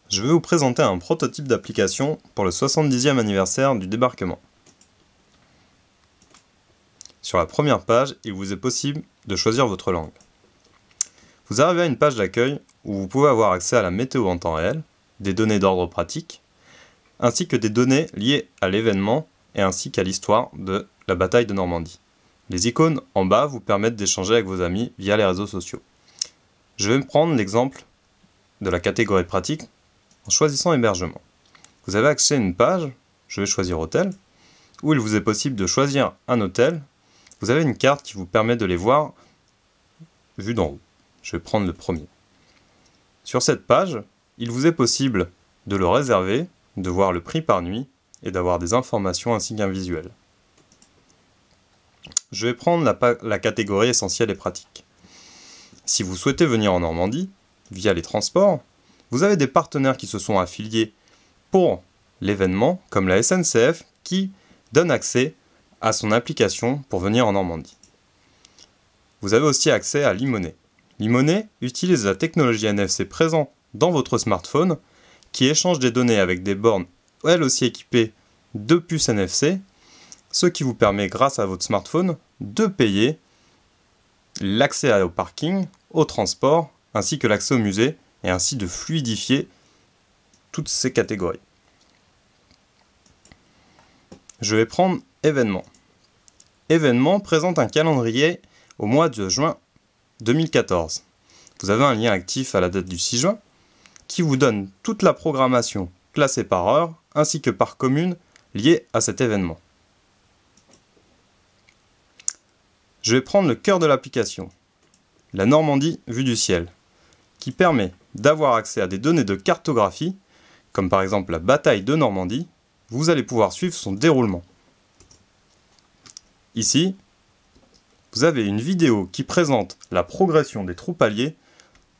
Je vais vous présenter un prototype d'application pour le 70e anniversaire du débarquement. Sur la première page, il vous est possible de choisir votre langue. Vous arrivez à une page d'accueil où vous pouvez avoir accès à la météo en temps réel, des données d'ordre pratique, ainsi que des données liées à l'événement et ainsi qu'à l'histoire de la bataille de Normandie. Les icônes en bas vous permettent d'échanger avec vos amis via les réseaux sociaux. Je vais prendre l'exemple de la catégorie pratique en choisissant hébergement. Vous avez accès à une page, je vais choisir hôtel, où il vous est possible de choisir un hôtel. Vous avez une carte qui vous permet de les voir vus d'en haut. Je vais prendre le premier. Sur cette page, il vous est possible de le réserver, de voir le prix par nuit et d'avoir des informations ainsi qu'un visuel. Je vais prendre la catégorie essentielle et pratique. Si vous souhaitez venir en Normandie, via les transports, vous avez des partenaires qui se sont affiliés pour l'événement, comme la SNCF, qui donne accès à son application pour venir en Normandie. Vous avez aussi accès à l'e-money. L'e-money utilise la technologie NFC présente dans votre smartphone qui échange des données avec des bornes, elles aussi équipées de puces NFC, ce qui vous permet, grâce à votre smartphone, de payer l'accès au parking, au transport, ainsi que l'accès au musée, et ainsi de fluidifier toutes ces catégories. Je vais prendre événement. Événement présente un calendrier au mois de juin 2014. Vous avez un lien actif à la date du 6 juin qui vous donne toute la programmation classée par heure ainsi que par commune liée à cet événement. Je vais prendre le cœur de l'application, la Normandie vue du ciel, qui permet d'avoir accès à des données de cartographie, comme par exemple la bataille de Normandie. Vous allez pouvoir suivre son déroulement. Ici, vous avez une vidéo qui présente la progression des troupes alliées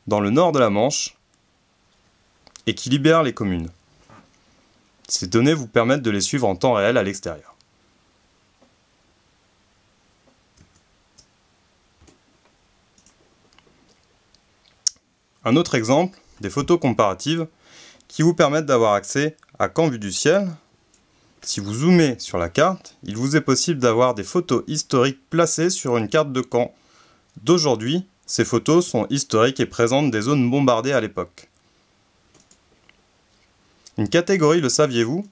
dans le nord de la Manche et qui libère les communes. Ces données vous permettent de les suivre en temps réel à l'extérieur. Un autre exemple, des photos comparatives qui vous permettent d'avoir accès à Camp vue du ciel. Si vous zoomez sur la carte, il vous est possible d'avoir des photos historiques placées sur une carte de Caen d'aujourd'hui. Ces photos sont historiques et présentent des zones bombardées à l'époque. Une catégorie, le saviez-vous,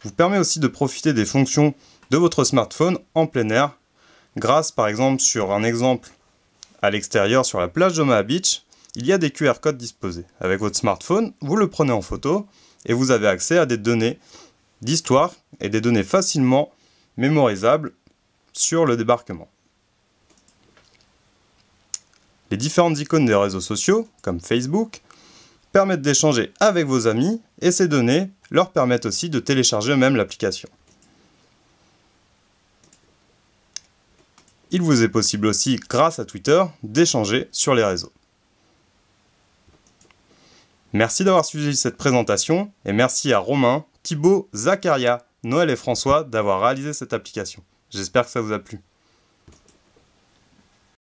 vous permet aussi de profiter des fonctions de votre smartphone en plein air, grâce par exemple sur un exemple à l'extérieur sur la plage d'Omaha Beach. Il y a des QR codes disposés. Avec votre smartphone, vous le prenez en photo et vous avez accès à des données d'histoire et des données facilement mémorisables sur le débarquement. Les différentes icônes des réseaux sociaux, comme Facebook, permettent d'échanger avec vos amis et ces données leur permettent aussi de télécharger eux-mêmes l'application. Il vous est possible aussi, grâce à Twitter, d'échanger sur les réseaux. Merci d'avoir suivi cette présentation et merci à Romain, Thibaut, Zacharia, Noël et François d'avoir réalisé cette application. J'espère que ça vous a plu.